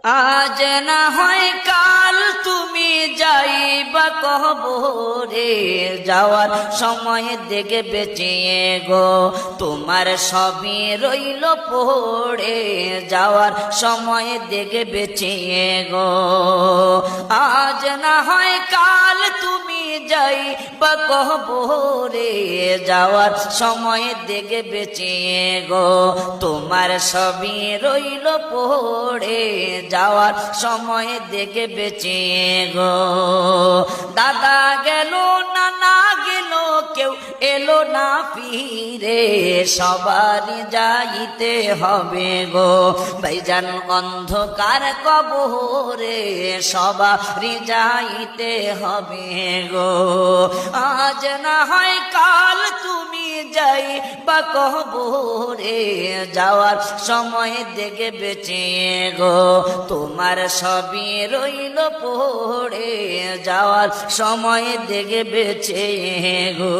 আজ না হয় কাল তুমি যাইবা কবরে, যাওয়ার সময় দেখে বেঁচিয়ে গো তোমার সবই রইল পড়ে, যাওয়ার সময় দেখে বেঁচিয়ে গো। আজ না হয় কাল তুমি যাইবা কবরে, যাওয়ার সময় দেখে বেঁচিয়ে গো তোমার সবই রইল পড়ে, যাওয়ার সময় দেখে বেঁচিয়ে গো। দাদা গেল নানা গেল কেউ এলো না ফিরে, সবারই যাইতে হবে গো ভাইজান অন্ধকার কবরে, সবারই যাইতে হবে গো। আজ না হয় কাল তুমি যাইবা কবরে, যাওয়ার সময় দেখে বেঁচিয়ে গো তোমার সবই রইল পড়ে, যাওয়ার সময় দেখে বেঁচিয়ে গো।